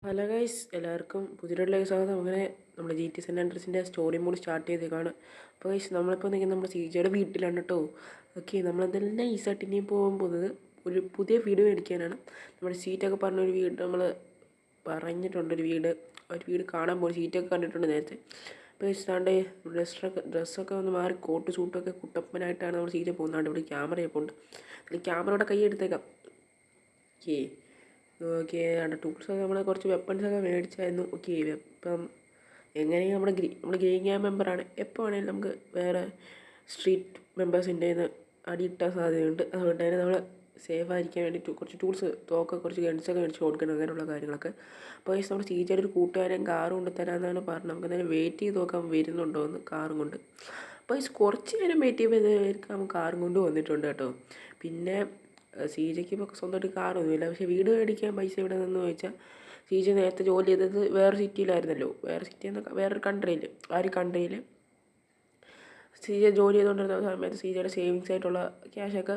Hello guys, എല്ലാവർക്കും പുതിയൊരു സ്വാഗതം. അങ്ങനെ നമ്മുടെ ജി ടി സെൻ ആൻഡ്രസിൻ്റെ സ്റ്റോറി മോഡ് സ്റ്റാർട്ട് ചെയ്തേക്കാണ്. അപ്പോൾ ഗൈസ്, നമ്മളിപ്പോൾ നിൽക്കുന്നത് നമ്മുടെ സിജയുടെ വീട്ടിലാണ് കേട്ടോ. ഓക്കെ, നമ്മളെന്തെല്ലാം നൈസായിട്ട് ഇനിയും പോകാൻ പോകുന്നത് ഒരു പുതിയ വീട് മേടിക്കാനാണ്. നമ്മുടെ സീറ്റൊക്കെ പറഞ്ഞൊരു വീട് നമ്മൾ പറഞ്ഞിട്ടുണ്ട്. ഒരു വീട് കാണാൻ പോകും. സീറ്റൊക്കെ കണ്ടിട്ടുണ്ട് നേരത്തെ. അപ്പോൾ ഇഷ്ടാണ്ട് ഡ്രസ്സൊക്കെ ഒന്ന് മാറി കോട്ട് സൂട്ടൊക്കെ കുട്ടപ്പനായിട്ടാണ് നമ്മൾ സീറ്റ് പോകുന്നത്. ഇവിടെ ക്യാമറ പോകുന്നുണ്ട്. ക്യാമറയുടെ കൈ എടുത്തേക്കാം. ഓക്കെ ഓക്കെ ആണ് ടൂൾസൊക്കെ നമ്മൾ കുറച്ച് വെപ്പൺസൊക്കെ മേടിച്ചായിരുന്നു. ഓക്കെ, ഇപ്പം എങ്ങനെയും നമ്മൾ ഗ്രീൻ ഗ്യാങ് മെമ്പറാണ്. എപ്പോൾ വേണമെങ്കിലും നമുക്ക് വേറെ സ്ട്രീറ്റ് മെമ്പേഴ്സിൻ്റെ അടിയിട്ടാൻ സാധ്യതയുണ്ട്. അതുകൊണ്ട് തന്നെ നമ്മൾ സേഫ് ആയിരിക്കാൻ വേണ്ടിയിട്ട് കുറച്ച് ടൂൾസ് കുറച്ച് ഗൺസൊക്കെ മേടിച്ച് കൊടുക്കണം, അങ്ങനെയുള്ള കാര്യങ്ങളൊക്കെ. അപ്പോൾ നമ്മുടെ സീജയുടെ ഒരു കൂട്ടുകാരൻ കാറും കൊണ്ട് തരാമെന്നാണ് പറഞ്ഞത്. നമുക്ക് എന്തായാലും വെയിറ്റ് ചെയ്ത് നോക്കാൻ വരുന്നുണ്ടോ എന്ന് കാറും കൊണ്ട്. അപ്പോൾ കുറച്ച് നേരം വെയിറ്റ് ചെയ്യുമ്പോൾ നമുക്ക് കാറും കൊണ്ട് വന്നിട്ടുണ്ട് കേട്ടോ. പിന്നെ സീജയ്ക്ക് ഇപ്പോൾ സ്വന്തമായിട്ട് കാറൊന്നുമില്ല. പക്ഷേ വീട് മേടിക്കാൻ പൈസ എവിടെ നിന്ന് ചോദിച്ചാൽ, സീജ നേരത്തെ ജോലി ചെയ്തത് വേറെ സിറ്റിയിലായിരുന്നല്ലോ. വേറൊരു കൺട്രിയിൽ. ആ ഒരു കൺട്രിയിൽ സീജ ജോലി ചെയ്തുകൊണ്ടിരുന്ന സമയത്ത് സീജയുടെ സേവിങ്സ് ആയിട്ടുള്ള ക്യാഷൊക്കെ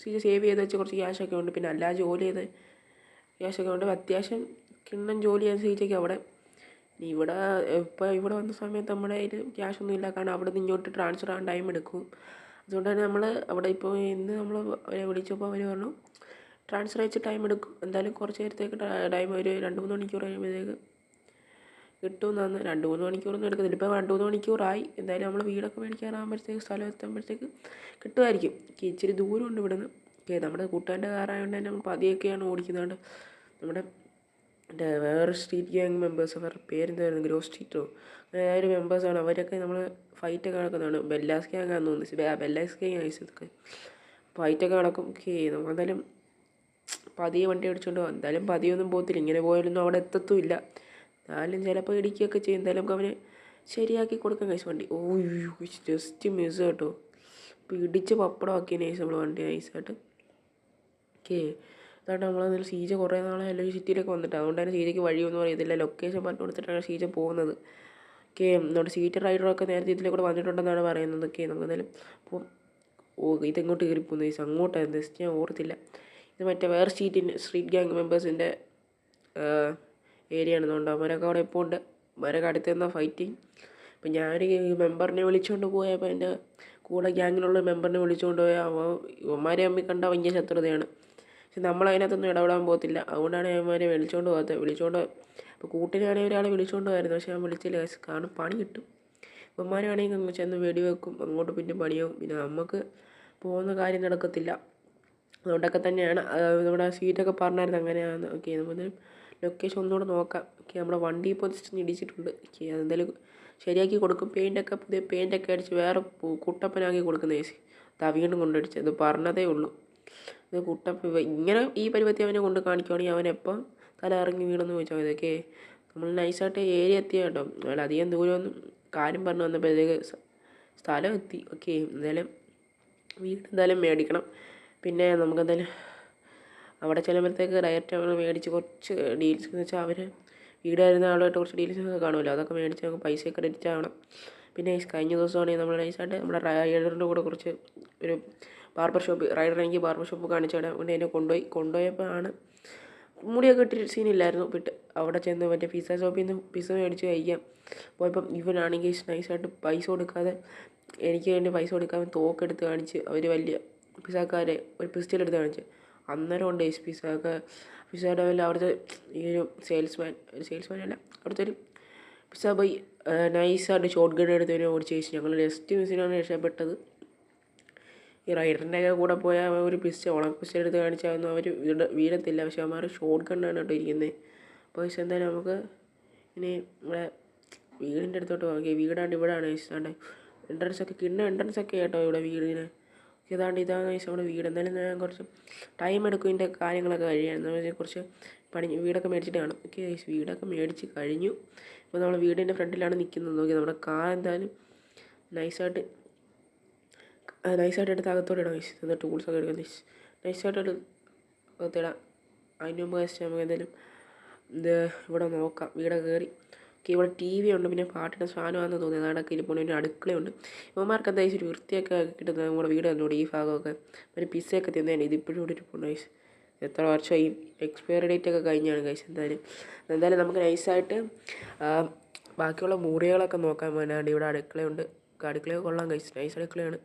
സീജ സേവ് ചെയ്ത് വെച്ച് കുറച്ച് ക്യാഷൊക്കെ ഉണ്ട്. പിന്നെ അല്ലാതെ ജോലി ചെയ്ത് ക്യാഷൊക്കെ ഉണ്ട്. അത്യാവശ്യം കിണ്ണം ജോലി ചെയ്യാൻ സീജയ്ക്ക് അവിടെ. ഇവിടെ വന്ന സമയത്ത് നമ്മുടെ കയ്യിൽ ക്യാഷൊന്നും ഇല്ല. കാരണം അവിടെ നിന്ന് ഇങ്ങോട്ട് ട്രാൻസ്ഫർ ആകാൻ ടൈം എടുക്കും. അതുകൊണ്ട് തന്നെ നമ്മൾ അവിടെ ഇപ്പോൾ ഇന്ന് നമ്മൾ അവരെ വിളിച്ചപ്പോൾ അവർ പറഞ്ഞു ട്രാൻസ്ഫർ അയച്ച് ടൈം എടുക്കും, എന്തായാലും കുറച്ച് നേരത്തേക്ക് ടൈം ഒരു 2-3 മണിക്കൂർ കഴിയുമ്പോഴത്തേക്ക് കിട്ടുമെന്നാണ്. 2-3 മണിക്കൂറൊന്നും എടുക്കത്തില്ല. ഇപ്പോൾ 2-3 മണിക്കൂറായി. എന്തായാലും നമ്മൾ വീടൊക്കെ മേടിക്കാറാകുമ്പോഴത്തേക്ക് സ്ഥലം എത്തുമ്പോഴത്തേക്ക് കിട്ടുമായിരിക്കും. ഇച്ചിരി ദൂരമുണ്ട് ഇവിടുന്ന്. ഓക്കെ, നമ്മുടെ കൂട്ടുകാരൻ്റെ കാറായതുകൊണ്ട് തന്നെ നമ്മൾ പതിയൊക്കെയാണ് ഓടിക്കുന്നത്. നമ്മുടെ വേറെ സ്ട്രീറ്റ് ഗ്യാങ് മെമ്പേഴ്സ്, അവരുടെ പേരെന്തായിരുന്നു, ഗ്രോ സ്ട്രീറ്റോ, അങ്ങനെ ഒരു മെമ്പേഴ്സാണ്. അവരൊക്കെ നമ്മൾ ഫൈറ്റൊക്കെ നടക്കുന്നതാണ്. ബെല്ലാസ് ഗ്യാങ്ങാന്ന് തോന്നുന്നു. ബെല്ലാസ് ഗ്യാങ് ഇതൊക്കെ ഫൈറ്റൊക്കെ നടക്കും. ഓക്കെ, നമ്മളെന്തായാലും പതിയെ വണ്ടി അടിച്ചുകൊണ്ട് പോകാം. എന്തായാലും പതിയൊന്നും പോകത്തില്ല. ഇങ്ങനെ പോയാലൊന്നും അവിടെ എത്തത്തുമില്ല. എന്നാലും ചിലപ്പോൾ ഇടിക്കുകയൊക്കെ ചെയ്യും. എന്തായാലും നമുക്ക് അവന് ശരിയാക്കി കൊടുക്കാൻ കഴിച്ചു വണ്ടി. ജസ്റ്റ് മിസ് കേട്ടോ. ഇപ്പോൾ ഇടിച്ച് പപ്പടമാക്കിയ നൈസ് നമ്മൾ വണ്ടി നൈസായിട്ട്. ഓക്കെ, അതാണ് നമ്മളതിൽ സീജ കുറേ നാളെ അല്ലെങ്കിൽ സിറ്റിയിലൊക്കെ വന്നിട്ട്. അതുകൊണ്ട് തന്നെ സീജയ്ക്ക് വഴിയൊന്നും അറിയത്തില്ല. ലൊക്കേഷൻ പറഞ്ഞു കൊടുത്തിട്ടാണ് സീജ പോകുന്നത്. ഓക്കെ, നമ്മുടെ സീറ്റ് റൈഡറൊക്കെ നേരത്തെ ഇതിലെ കൂടെ വന്നിട്ടുണ്ടെന്നാണ് പറയുന്നത്. ഓക്കെ, നമുക്ക് എന്തായാലും അപ്പോൾ ഇതെങ്ങോട്ട് കയറിപ്പോകുന്നു നൈസ്, അങ്ങോട്ടായിരുന്നു. ജസ്റ്റ് ഞാൻ ഓർത്തില്ല. ഇത് മറ്റേ വേറെ സ്ട്രീറ്റ് ഗ്യാങ് മെമ്പേഴ്സിൻ്റെ ഏരിയ ആണെന്നുണ്ട്. അവരൊക്കെ അവിടെ ഇപ്പോൾ ഉണ്ട്. അവരൊക്കെ അടുത്ത് നിന്നാണ് ഫൈറ്റിങ്. അപ്പം ഞാനൊരു മെമ്പറിനെ വിളിച്ചുകൊണ്ട് പോയപ്പോൾ എൻ്റെ കൂടെ ഗ്യാങ്ങിലുള്ള മെമ്പറിനെ വിളിച്ചുകൊണ്ട് പോയാൽ ഇവന്മാരെ തമ്മിൽ കണ്ടാൽ ഭയങ്കര ശത്രുതയാണ്. പക്ഷെ നമ്മളതിനകത്തൊന്നും ഇടപെടാൻ പോകത്തില്ല. അതുകൊണ്ടാണ് ഇവന്മാരെ വിളിച്ചുകൊണ്ട് അപ്പോൾ കൂട്ടിനാണെങ്കിൽ ഒരാളെ വിളിച്ചുകൊണ്ട് പോയിരുന്നു. പക്ഷെ ഞാൻ വിളിച്ചില്ല. കാരണം പണി കിട്ടും. ഇവന്മാരാണെങ്കിൽ അങ്ങ് ചെന്ന് വെടിവെക്കും, അങ്ങോട്ട് പിന്നെ പണിയാവും. പിന്നെ നമുക്ക് പോകുന്ന കാര്യം നടക്കത്തില്ല. അതുകൊണ്ടൊക്കെ തന്നെയാണ് നമ്മുടെ സീറ്റൊക്കെ പറഞ്ഞായിരുന്നു അങ്ങനെയാണ്. ഓക്കെ, നമുക്ക് ലൊക്കേഷൻ ഒന്നുകൂടെ നോക്കാം. ഓക്കെ, നമ്മുടെ വണ്ടി ഇപ്പോൾ ജസ്റ്റ് ഇടിച്ചിട്ടുണ്ട്. ഓക്കെ, അതെന്തായാലും ശരിയാക്കി കൊടുക്കും. പുതിയ പെയിൻ്റൊക്കെ അടിച്ച് വേറെ കുട്ടപ്പനാക്കി കൊടുക്കുന്ന ഏസി. വീണ്ടും കൊണ്ടടിച്ച് ഇത് പറഞ്ഞതേ ഉള്ളൂ. ഇത് ഇങ്ങനെ ഈ പരുവത്തിൽ അവനെ കൊണ്ട് കാണിക്കുവാണെങ്കിൽ അവനെപ്പം തല ഇറങ്ങി വീണെന്ന് ചോദിച്ചാൽ മതി. ഓക്കെ, നമ്മൾ നൈസായിട്ട് ഏരിയ എത്തിയ കേട്ടോ. അല്ല അധികം ദൂരമൊന്നും കാര്യം പറഞ്ഞു വന്നപ്പോഴത്തേക്ക് സ്ഥലം എത്തി. ഓക്കെ, എന്തായാലും വീട് എന്തായാലും മേടിക്കണം. പിന്നെ നമുക്കെന്തായാലും അവിടെ ചെല്ലുമ്പോഴത്തേക്ക് ഡയറക്റ്റ് നമ്മൾ മേടിച്ച് കുറച്ച് ഡീൽസ് എന്ന് വെച്ചാൽ അവർ വീട് വരുന്ന ആളുമായിട്ട് കുറച്ച് ഡീൽസൊക്കെ കാണുമല്ലോ. അതൊക്കെ മേടിച്ച് നമുക്ക് പൈസയൊക്കെ ക്രെഡിറ്റ് ആവണം. പിന്നെ കഴിഞ്ഞ ദിവസമാണെങ്കിൽ നമ്മൾ നൈസായിട്ട് നമ്മുടെ റൈഡറിൻ്റെ കൂടെ കുറച്ച് ഒരു റൈഡറാണെങ്കിൽ ബാർബർ ഷോപ്പ് കാണിച്ചാണ്. അതുകൊണ്ട് എന്നെ കൊണ്ടുപോയപ്പോൾ ആണ് മുടിയൊക്കെ ഇട്ടിട്ട് സീനില്ലായിരുന്നു. അവിടെ ചെന്ന് മറ്റേ പിസ്സ ഷോപ്പിൽ നിന്ന് പിസ്സ മേടിച്ച് കഴിക്കാം പോയപ്പം ഇവനാണെങ്കിൽ നൈസായിട്ട് പൈസ കൊടുക്കാതെ, എനിക്ക് വേണ്ടി പൈസ കൊടുക്കാതെ തോക്കെടുത്ത് കാണിച്ച് അവർ വലിയ പിസ്സക്കാരെ ഒരു പിസ്റ്റലെടുത്ത് കാണിച്ച്. അന്നേരം ഉണ്ട് പിസ്സയുടെ വല്ല അവിടുത്തെ ഈ ഒരു സെയിൽസ്മാൻ അല്ല, അവിടുത്തെ ഒരു പിസ്സ ബോയ് നൈസായിട്ട് ഷോട്ട് ഗൺ എടുത്ത് വരെ ഓടിച്ച് കഴിച്ചു. ഞങ്ങൾ ജസ്റ്റ് മിസ്സിനാണ് രക്ഷപ്പെട്ടത്. ഈ റൈഡറിൻ്റെയൊക്കെ കൂടെ പോയാൽ ഒരു പിസ്റ്റൽ എടുത്ത് കാണിച്ചാൽ അവർ വീഴത്തില്ല. പക്ഷെ അവന്മാർ ഷോട്ട് ഗണ്ണാണ് കേട്ടോ ഇരിക്കുന്നത്. അപ്പോൾ എന്തായാലും നമുക്ക് ഇനി ഇവിടെ വീടിൻ്റെ അടുത്തോട്ട് പോകാം. വീടാണ്ട് ഇവിടെയാണ് ഇഷ്ടമാണ് എൻട്രൻസ് ഒക്കെ കേട്ടോ ഇവിടെ വീടിന്. ഇതാണ് നമ്മുടെ വീട്. എന്തായാലും ഞാൻ കുറച്ച് ടൈം എടുക്കും ഇതിൻ്റെ കാര്യങ്ങളൊക്കെ കഴിയാൻ. കുറച്ച് വീടൊക്കെ മേടിച്ചിട്ട് കാണും. ഓക്കെ, വീടൊക്കെ മേടിച്ച് കഴിഞ്ഞു. ഇപ്പോൾ നമ്മൾ വീടിൻ്റെ ഫ്രണ്ടിലാണ് നിൽക്കുന്നത്. നോക്കി നമ്മുടെ കാർ എന്തായാലും നൈസായിട്ട് എടുത്ത് അകത്തോടെ ഇടാം. എന്നിട്ട് ടൂൾസൊക്കെ എടുക്കാം. നൈസായിട്ട് അകത്തിടാം. അതിന് മുമ്പ് നമുക്ക് എന്തായാലും ഇവിടെ നോക്കാം. വീടൊക്കെ കയറി. ഓക്കെ, ഇവിടെ TV ഉണ്ട്. പിന്നെ പാട്ടിൻ്റെ സാധനമാണെന്ന് തോന്നിയത് അതൊക്കെ ഇരിപ്പോൾ ഒരു അടുക്കളയുണ്ട്. ഇവന്മാർക്ക് എന്താ ഒരു വൃത്തിയൊക്കെ കിട്ടുന്നത് നമ്മുടെ വീട് കണ്ടോടെ ഈ ഭാഗമൊക്കെ. പിന്നെ പിസ്സയൊക്കെ തിന്നേനെ ഇതിപ്പോഴും ഇവിടെ ഇരിപ്പുണ്ട്. എത്ര വർഷമായി, എക്സ്പയറി ഡേറ്റ് ഒക്കെ കഴിഞ്ഞാണ് ഗൈസ്. എന്തായാലും നമുക്ക് നൈസായിട്ട് ബാക്കിയുള്ള മുറികളൊക്കെ നോക്കാൻ വേണ്ടി ഇവിടെ അടുക്കളയുണ്ട്. അടുക്കളയൊക്കെ കൊള്ളാം ഗൈസ്, നൈസ് അടുക്കളയാണ്.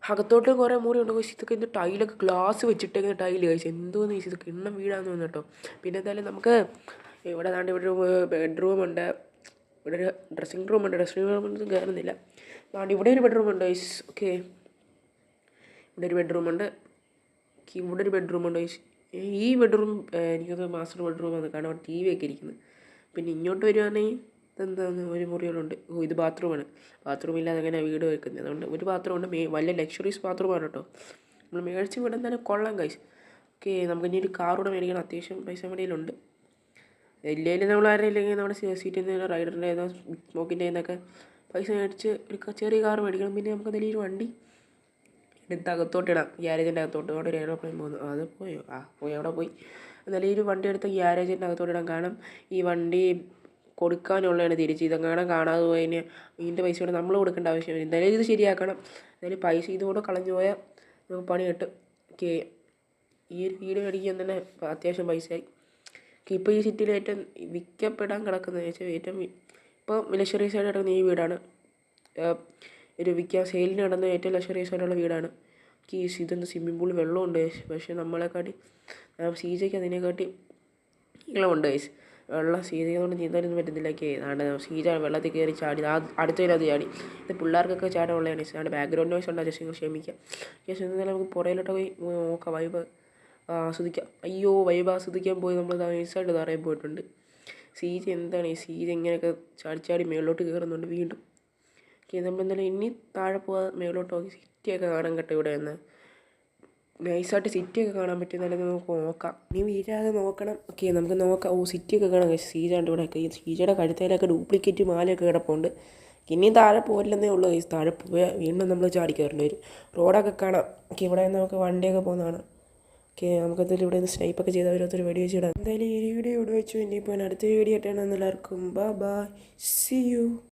അകത്തോട്ട് കുറേ മുറിയുണ്ട് ഗൈസ്. ഇതൊക്കെ ഇന്ന് ടൈലൊക്കെ ഗ്ലാസ് വെച്ചിട്ടേക്കുന്ന ടൈല് ഗൈസ്. എന്തോന്ന് ഗൈസ്, ഇത് കിണ്ണം വീടാന്ന് തോന്നുന്നു കേട്ടോ. പിന്നെ എന്തായാലും നമുക്ക് ഇവിടെ ഒരു ബെഡ്റൂമുണ്ട്, ഇവിടെ ഒരു ഡ്രസ്സിങ് റൂമുണ്ട്. ഡ്രസ്സിങ് റൂമൊന്നും കയറുന്നില്ല. ഇവിടെ ഒരു ബെഡ്റൂമുണ്ട് ഗൈസ്. ഓക്കെ, ഇവിടെ ഒരു ബെഡ്റൂമുണ്ട്, ഇവിടെ ഒരു ബെഡ്റൂമുണ്ട് ഗൈസ്. ഈ ബെഡ്റൂം എനിക്കത് മാസ്റ്റർ ബെഡ്റൂമാണ്, കാരണം അവിടെ TV ഒക്കെ ഇരിക്കുന്നത്. പിന്നെ ഇങ്ങോട്ട് വരുവാണെങ്കിൽ ഇതെന്താണ്, ഒരു മുറികളുണ്ട്. ഇത് ബാത്റൂമാണ്. ബാത്റൂം ഇല്ലാതെ അങ്ങനെ വീട് വെക്കുന്നത്. അതുകൊണ്ട് ഒരു ബാത്റൂമുണ്ട്, വലിയ ലക്ഷറീസ് ബാത്റൂമാണ് കേട്ടോ. നമ്മൾ മേടിച്ച് ഇവിടെ എന്തായാലും കൊള്ളാം ഗൈസ്. ഓക്കെ, നമുക്ക് ഇനി ഒരു കാർ കൂടെ മേടിക്കണം. അത്യാവശ്യം പൈസ മേടിയിലുണ്ട്. ഇല്ലെങ്കിൽ നമ്മൾ ആരും ഇല്ലെങ്കിൽ നമ്മുടെ സീറ്റിൽ നിന്ന് റൈഡറിൻ്റെ ഏതോ സ്മോക്കിൻ്റെ നിന്നൊക്കെ പൈസ മേടിച്ച് ഒരു ചെറിയ കാർ മേടിക്കണം. പിന്നെ നമുക്ക് എന്തെങ്കിലും ഒരു വണ്ടി എടുത്ത് അകത്തോട്ടിടാം, ഗ്യാരേജിൻ്റെ അകത്തോട്ട്. അവിടെ ഒരു എയറോപ്ലെയിൻ പോകുന്നു, അത് പോയോ? അവിടെ പോയി. എന്നാലും ഈ ഒരു വണ്ടി എടുത്ത് ഗ്യാരേജിൻ്റെ അകത്തോട്ടിടാം. കാരണം ഈ വണ്ടി കൊടുക്കാനുള്ളതാണ് തിരിച്ച്. ഇതെങ്ങനെ കാണാതെ പോയതിന് ഇതിൻ്റെ പൈസ കൂടെ നമ്മൾ കൊടുക്കേണ്ട ആവശ്യമില്ല. എന്തായാലും ഇത് ശരിയാക്കണം. എന്തായാലും പൈസ ഇതുകൂടെ കളഞ്ഞു പോയാൽ നമുക്ക് പണി കിട്ടും. ഓക്കെ, ഈ ഒരു വീട് മേടിക്കാൻ തന്നെ അത്യാവശ്യം പൈസയായി. ഇപ്പോൾ ഈ സിറ്റിയിൽ ഏറ്റവും വിൽക്കപ്പെടാൻ കിടക്കുന്നത് വെച്ചാൽ ഏറ്റവും ഇപ്പോൾ ലക്ഷറീസ് ആയിട്ട് കിടക്കുന്ന ഈ വീടാണ്. ഒരു സെയിലിന് കിടന്ന ഏറ്റവും ലക്ഷറീസ് ആയിട്ടുള്ള വീടാണ്. ഇതൊന്ന് സ്വിമ്മിംഗ് പൂൾ വെള്ളമുണ്ട്, പക്ഷേ നമ്മളെക്കാട്ടി സീജയ്ക്ക് അതിനെക്കാട്ടി നീളമുണ്ട് ഗൈസ്. വെള്ളം സീജയെ കൊണ്ട് നീന്താനൊന്നും പറ്റുന്നില്ല. സീജ വെള്ളത്തിൽ കയറി ചാടി, അടുത്തതിനകത്ത് ചാടി. ഇത് പിള്ളേർക്കൊക്കെ ചാടാനുള്ളതാണ്. ആണ് ബാക്ക്ഗ്രൗണ്ട് നോയ്സ് ഉണ്ടാകും, ജസ്റ്റ് ക്ഷമിക്കാം. എന്നാലും നമുക്ക് പുറയിലോട്ട് പോയി നോക്കാം, വൈബ് ആസ്വദിക്കാം. അയ്യോ, വൈബ് ആസ്വദിക്കാൻ പോയി നമ്മൾ നൈസായിട്ട് തറയിൽ പോയിട്ടുണ്ട്. സീജ എന്താണ് ഈ സീജ ഇങ്ങനെയൊക്കെ ചാടി മേളിലോട്ട് കയറുന്നുണ്ട് വീണ്ടും. ഓക്കെ, നമ്മൾ എന്തായാലും ഇനി താഴെ പോകാൻ മേളിലോട്ട് നോക്കി സിറ്റിയൊക്കെ കാണാൻ കേട്ടോ. ഇവിടെ നിന്ന് നൈസായിട്ട് സിറ്റിയൊക്കെ കാണാൻ പറ്റുന്നതായാലും നമുക്ക് നോക്കാം. ഇനി വീഴാതെ നോക്കണം. ഓക്കെ, നമുക്ക് നോക്കാം. സിറ്റിയൊക്കെ കാണാം. സീജാണ്ട് ഇവിടെ. സീജയുടെ കഴുത്തേലൊക്കെ ഡ്യൂപ്ലിക്കേറ്റ് മാലയൊക്കെ കിടപ്പുണ്ട്. ഇനിയും താഴെ പോരില്ലെന്നേ ഉള്ളൂ. താഴെ പോയാൽ വീണ്ടും നമ്മൾ ചാടി കയറേണ്ടി വരും. റോഡൊക്കെ കാണാം. ഓക്കെ, ഇവിടെ നമുക്ക് വണ്ടിയൊക്കെ പോകുന്നതാണ്. ഓക്കെ, നമുക്കെന്തായാലും ഇവിടെ നിന്ന് സ്നൈപ്പൊക്കെ ചെയ്ത് ഓരോരുത്തർ വെടി വെച്ചിടാം. എന്തായാലും ഈ വീഡിയോ ഇവിടെ വെച്ചു. ഇനിയിപ്പോൾ അടുത്ത വീഡിയോ ആയിട്ടാണ്. എല്ലാവർക്കും ബൈ, സീ യു.